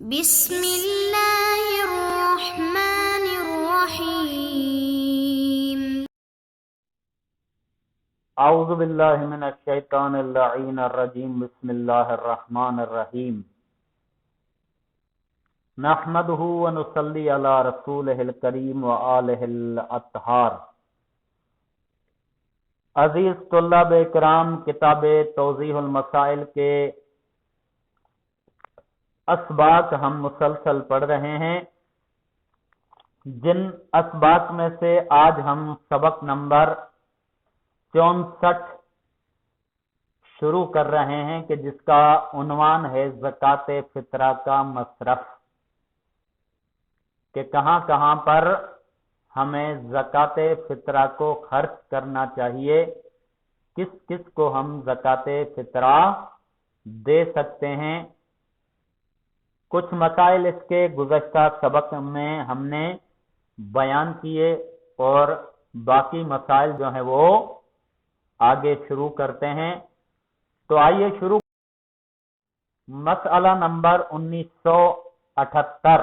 بسم اللہ الرحمن الرحیم۔ اعوذ باللہ من الشیطان اللعین الرجیم، بسم اللہ الرحمن الرحیم۔ نحمدہ ونصلی علی رسولہ الکریم وآلہ الاطہار۔ عزیز طلاب اکرام، کتاب توضیح المسائل کے اسباق ہم مسلسل پڑھ رہے ہیں، جن اسباق میں سے آج ہم سبق نمبر 64 شروع کر رہے ہیں کہ جس کا عنوان ہے زکوٰۃ فطرہ کا مصرف، کہ کہاں کہاں پر ہمیں زکوٰۃ فطرہ کو خرچ کرنا چاہیے، کس کس کو ہم زکوٰۃ فطرہ دے سکتے ہیں۔ کچھ مسائل اس کے گزشتہ سبق میں ہم نے بیان کیے اور باقی مسائل جو ہیں وہ آگے شروع کرتے ہیں۔ تو آئیے شروع۔ مسئلہ نمبر 1978۔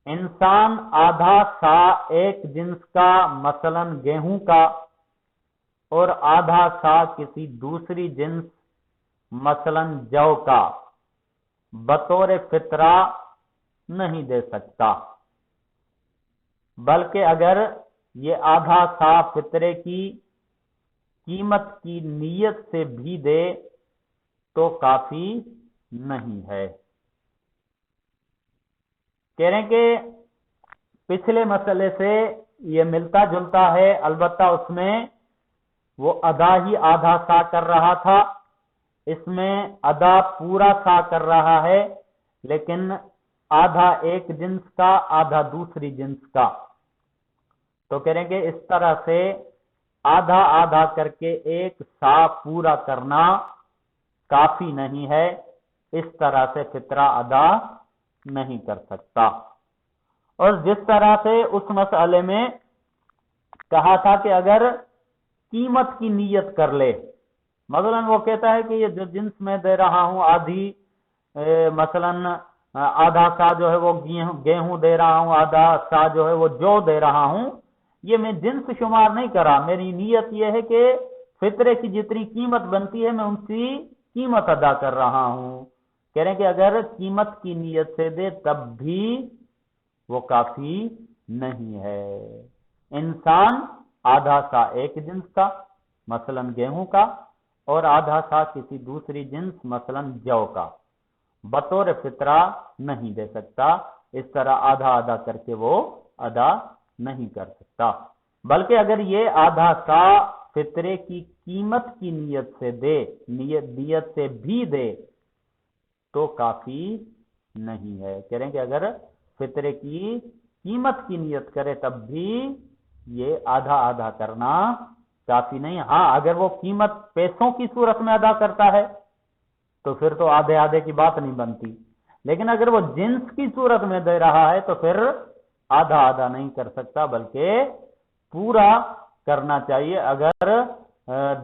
انسان آدھا سا ایک جنس کا مثلا گیہوں کا اور آدھا سا کسی دوسری جنس مثلا جو کا بطور فطرہ نہیں دے سکتا، بلکہ اگر یہ آدھا سا فطرے کی قیمت کی نیت سے بھی دے تو کافی نہیں ہے۔ کہہ رہے ہیں کہ پچھلے مسئلے سے یہ ملتا جلتا ہے، البتہ اس میں وہ ادا ہی آدھا سا کر رہا تھا، اس میں ادا پورا سا کر رہا ہے، لیکن آدھا ایک جنس کا آدھا دوسری جنس کا۔ تو کہہ رہے ہیں کہ اس طرح سے آدھا آدھا کر کے ایک سا پورا کرنا کافی نہیں ہے، اس طرح سے فطرہ ادا نہیں کر سکتا۔ اور جس طرح سے اس مسئلے میں کہا تھا کہ اگر قیمت کی نیت کر لے، مثلا وہ کہتا ہے کہ یہ جو جنس میں دے رہا ہوں آدھی مثلا آدھا سا جو ہے وہ گیہوں دے رہا ہوں، آدھا سا جو ہے وہ جو دے رہا ہوں، یہ میں جنس شمار نہیں کرا، میری نیت یہ ہے کہ فطرے کی جتنی قیمت بنتی ہے میں ان کی قیمت ادا کر رہا ہوں۔ کہہ رہے ہیں کہ اگر قیمت کی نیت سے دے تب بھی وہ کافی نہیں ہے۔ انسان آدھا سا ایک جنس کا مثلا گیہوں کا اور آدھا سا کسی دوسری جنس مثلا جو کا بطور فطرہ نہیں دے سکتا، اس طرح آدھا آدھا کر کے وہ ادا نہیں کر سکتا، بلکہ اگر یہ آدھا سا فطرے کی قیمت کی نیت سے دے، نیت سے بھی دے تو کافی نہیں ہے۔ کہہ رہے ہیں کہ اگر فطرے کی قیمت کی نیت کرے تب بھی یہ آدھا آدھا کرنا کافی نہیں۔ ہاں اگر وہ قیمت پیسوں کی صورت میں ادا کرتا ہے تو پھر تو آدھے آدھے کی بات نہیں بنتی، لیکن اگر وہ جنس کی صورت میں دے رہا ہے تو پھر آدھا آدھا نہیں کر سکتا بلکہ پورا کرنا چاہیے۔ اگر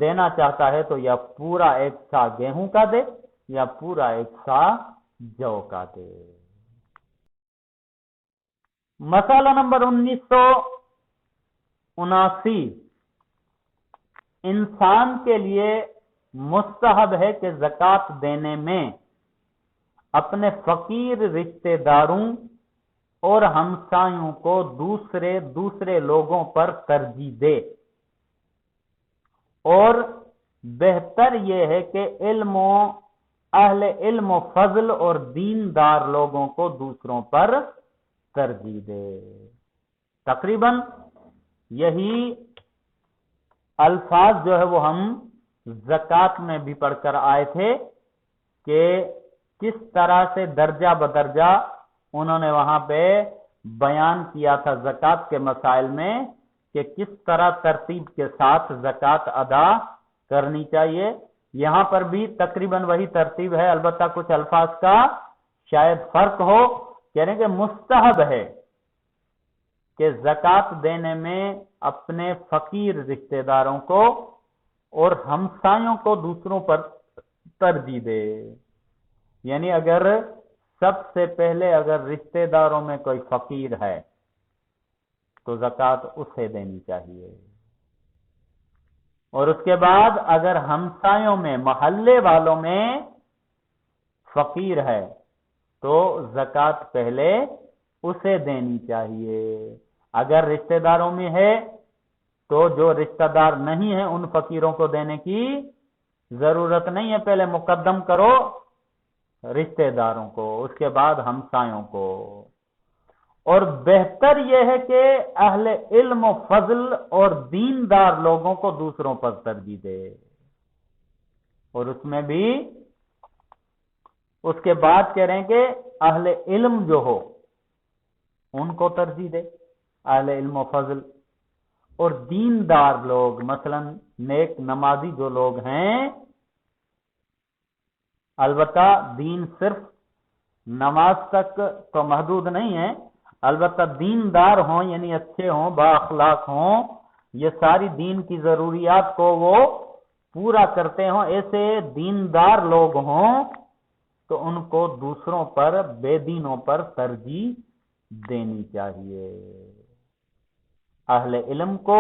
دینا چاہتا ہے تو یا پورا ایک سا گیہوں کا دے یا پورا ایک سا جو کا دے۔ مسئلہ نمبر 1979۔ انسان کے لیے مستحب ہے کہ زکوٰۃ دینے میں اپنے فقیر رشتہ داروں اور ہمسایوں کو دوسرے لوگوں پر ترجیح دے، اور بہتر یہ ہے کہ اہل علم و فضل اور دیندار لوگوں کو دوسروں پر ترجیح دے۔ تقریباً یہی الفاظ جو ہے وہ ہم زکوٰۃ میں بھی پڑھ کر آئے تھے کہ کس طرح سے درجہ بدرجہ انہوں نے وہاں پہ بیان کیا تھا زکوٰۃ کے مسائل میں، کہ کس طرح ترتیب کے ساتھ زکوٰۃ ادا کرنی چاہیے۔ یہاں پر بھی تقریباً وہی ترتیب ہے، البتہ کچھ الفاظ کا شاید فرق ہو۔ کہہ رہے ہیں کہ مستحب ہے کہ زکوٰۃ دینے میں اپنے فقیر رشتہ داروں کو اور ہمسایوں کو دوسروں پر ترجیح دے۔ یعنی اگر سب سے پہلے اگر رشتہ داروں میں کوئی فقیر ہے تو زکوٰۃ اسے دینی چاہیے، اور اس کے بعد اگر ہمسایوں میں محلے والوں میں فقیر ہے تو زکوٰۃ پہلے اسے دینی چاہیے۔ اگر رشتہ داروں میں ہے تو جو رشتہ دار نہیں ہے ان فقیروں کو دینے کی ضرورت نہیں ہے، پہلے مقدم کرو رشتہ داروں کو، اس کے بعد ہمسایوں کو۔ اور بہتر یہ ہے کہ اہل علم و فضل اور دیندار لوگوں کو دوسروں پر ترجیح دے، اور اس میں بھی اس کے بعد کہہ رہے ہیں کہ اہل علم جو ہو ان کو ترجیح دے، اہل علم و فضل اور دیندار لوگ، مثلا نیک نمازی جو لوگ ہیں، البتہ دین صرف نماز تک تو محدود نہیں ہے، البتہ دیندار ہوں یعنی اچھے ہوں، با اخلاق ہوں، یہ ساری دین کی ضروریات کو وہ پورا کرتے ہوں، ایسے دیندار لوگ ہوں تو ان کو دوسروں پر، بے دینوں پر ترجیح دینی چاہیے۔ اہل علم کو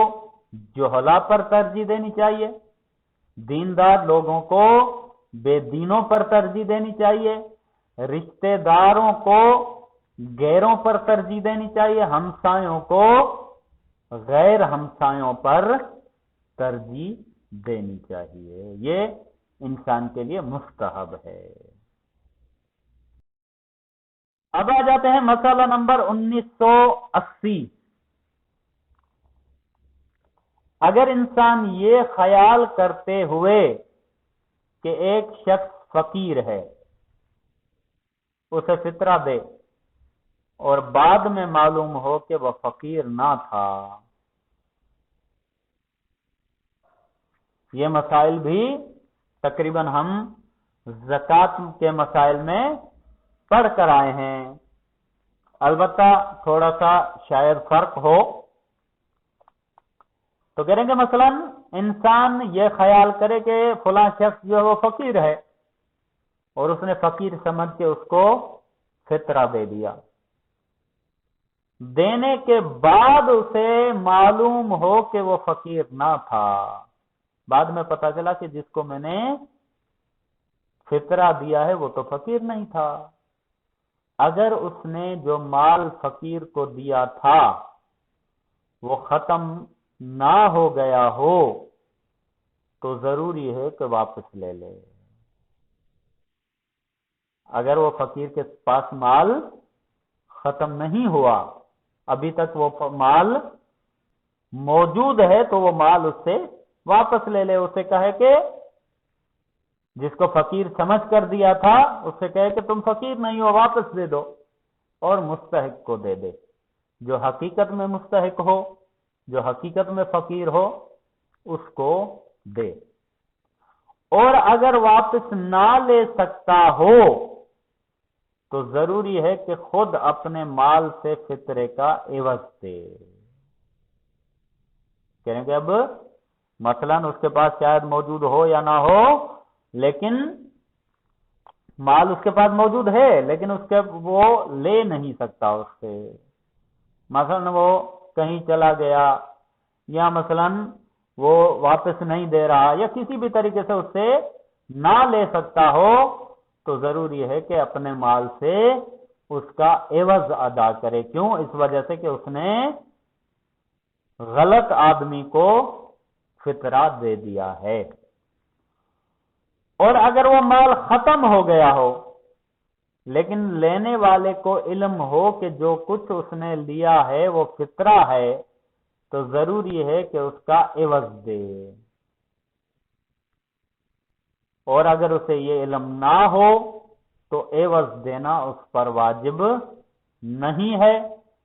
جہلا پر ترجیح دینی چاہیے، دیندار لوگوں کو بے دینوں پر ترجیح دینی چاہیے، رشتہ داروں کو غیروں پر ترجیح دینی چاہیے، ہمسایوں کو غیر ہمسایوں پر ترجیح دینی چاہیے۔ یہ انسان کے لیے مستحب ہے۔ اب آ جاتے ہیں مسئلہ نمبر 1980۔ اگر انسان یہ خیال کرتے ہوئے کہ ایک شخص فقیر ہے اسے فطرہ دے اور بعد میں معلوم ہو کہ وہ فقیر نہ تھا، یہ مسائل بھی تقریباً ہم زکوٰۃ کے مسائل میں پڑھ کر آئے ہیں، البتہ تھوڑا سا شاید فرق ہو تو کہیں گے مثلا انسان یہ خیال کرے کہ فلاں شخص جو ہے وہ فقیر ہے اور اس نے فقیر سمجھ کے اس کو فطرہ دے دیا، دینے کے بعد اسے معلوم ہو کہ وہ فقیر نہ تھا، بعد میں پتہ چلا کہ جس کو میں نے فطرہ دیا ہے وہ تو فقیر نہیں تھا۔ اگر اس نے جو مال فقیر کو دیا تھا وہ ختم نہ ہو گیا ہو تو ضروری ہے کہ واپس لے لے۔ اگر وہ فقیر کے پاس مال ختم نہیں ہوا، ابھی تک وہ مال موجود ہے تو وہ مال اس سے واپس لے لے، اسے کہے کہ جس کو فقیر سمجھ کر دیا تھا اسے کہے کہ تم فقیر نہیں ہو، واپس دے دو، اور مستحق کو دے دے، جو حقیقت میں مستحق ہو، جو حقیقت میں فقیر ہو اس کو دے۔ اور اگر واپس نہ لے سکتا ہو تو ضروری ہے کہ خود اپنے مال سے فطرے کا عوض دے۔ کہیں گے اب مثلا اس کے پاس شاید موجود ہو یا نہ ہو، لیکن مال اس کے پاس موجود ہے لیکن اس کے وہ لے نہیں سکتا اس سے، مثلا وہ کہیں چلا گیا یا مثلا وہ واپس نہیں دے رہا یا کسی بھی طریقے سے اس سے نہ لے سکتا ہو تو ضروری ہے کہ اپنے مال سے اس کا عوض ادا کرے۔ کیوں؟ اس وجہ سے کہ اس نے غلط آدمی کو فطرہ دے دیا ہے۔ اور اگر وہ مال ختم ہو گیا ہو لیکن لینے والے کو علم ہو کہ جو کچھ اس نے لیا ہے وہ فطرہ ہے تو ضروری ہے کہ اس کا عوض دے، اور اگر اسے یہ علم نہ ہو تو عوض دینا اس پر واجب نہیں ہے،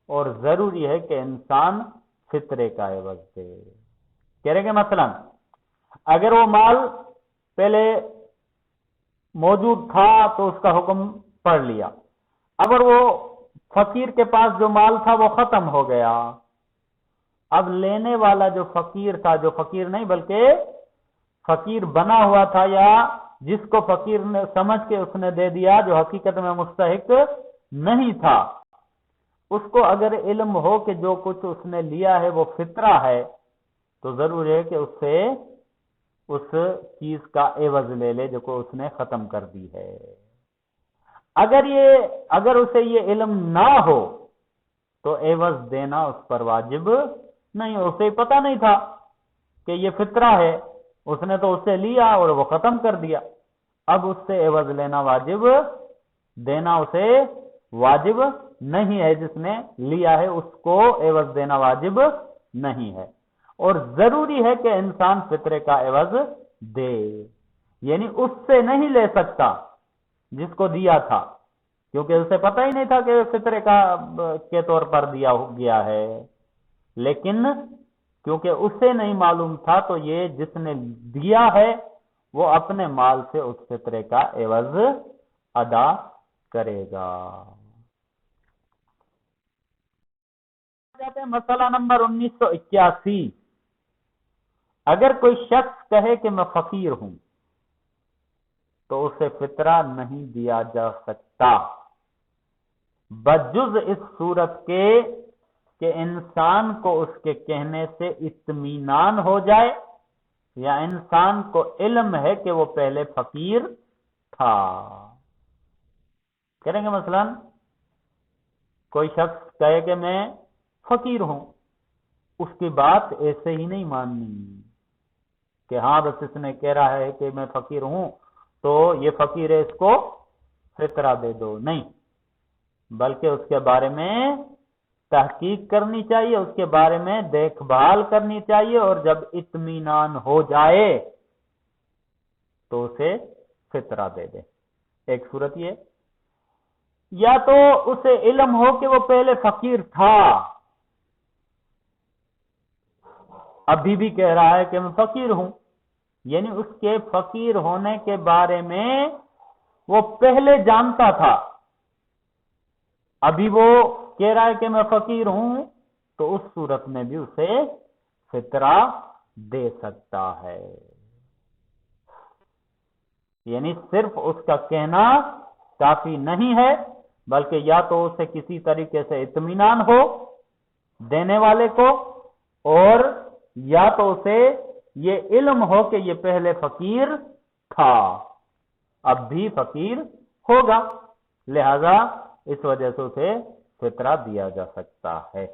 اور ضروری ہے کہ انسان فطرے کا عوض دے۔ کہہ رہے کہ مثلا اگر وہ مال پہلے موجود تھا تو اس کا حکم پڑھ لیا، اگر وہ فقیر کے پاس جو مال تھا وہ ختم ہو گیا، اب لینے والا جو فقیر تھا، جو فقیر نہیں بلکہ فقیر بنا ہوا تھا یا جس کو فقیر نے سمجھ کے اس نے دے دیا جو حقیقت میں مستحق نہیں تھا، اس کو اگر علم ہو کہ جو کچھ اس نے لیا ہے وہ فطرہ ہے تو ضرور ہے کہ اس سے اس چیز کا عوض لے لے جو کو اس نے ختم کر دی ہے۔ اگر اسے یہ علم نہ ہو تو عوض دینا اس پر واجب نہیں، اسے پتہ نہیں تھا کہ یہ فطرہ ہے، اس نے تو اس سے لیا اور وہ ختم کر دیا، اب اس سے عوض لینا واجب، دینا اسے واجب نہیں ہے، جس نے لیا ہے اس کو عوض دینا واجب نہیں ہے۔ اور ضروری ہے کہ انسان فطرے کا عوض دے، یعنی اس سے نہیں لے سکتا جس کو دیا تھا، کیونکہ اسے پتہ ہی نہیں تھا کہ فطرے کے طور پر دیا گیا ہے، لیکن کیونکہ اسے نہیں معلوم تھا تو یہ جس نے دیا ہے وہ اپنے مال سے اس فطرے کا عوض ادا کرے گا۔ مسئلہ نمبر 1981، اگر کوئی شخص کہے کہ میں فقیر ہوں تو اسے فطرہ نہیں دیا جا سکتا، بجز اس صورت کے کہ انسان کو اس کے کہنے سے اطمینان ہو جائے یا انسان کو علم ہے کہ وہ پہلے فقیر تھا۔ کریں گے مثلا کوئی شخص کہے کہ میں فقیر ہوں، اس کی بات ایسے ہی نہیں ماننی کہ ہاں بس اس نے کہہ رہا ہے کہ میں فقیر ہوں تو یہ فقیر ہے اس کو فطرہ دے دو، نہیں، بلکہ اس کے بارے میں تحقیق کرنی چاہیے، اس کے بارے میں دیکھ بھال کرنی چاہیے، اور جب اطمینان ہو جائے تو اسے فطرہ دے دے۔ ایک صورت یہ، یا تو اسے علم ہو کہ وہ پہلے فقیر تھا، ابھی بھی کہہ رہا ہے کہ میں فقیر ہوں، یعنی اس کے فقیر ہونے کے بارے میں وہ پہلے جانتا تھا، ابھی وہ کہہ رہا ہے کہ میں فقیر ہوں، تو اس صورت میں بھی اسے فطرہ دے سکتا ہے۔ یعنی صرف اس کا کہنا کافی نہیں ہے، بلکہ یا تو اسے کسی طریقے سے اطمینان ہو دینے والے کو، اور یا تو اسے یہ علم ہو کہ یہ پہلے فقیر تھا، اب بھی فقیر ہوگا، لہذا اس وجہ سے اسے فطرہ دیا جا سکتا ہے۔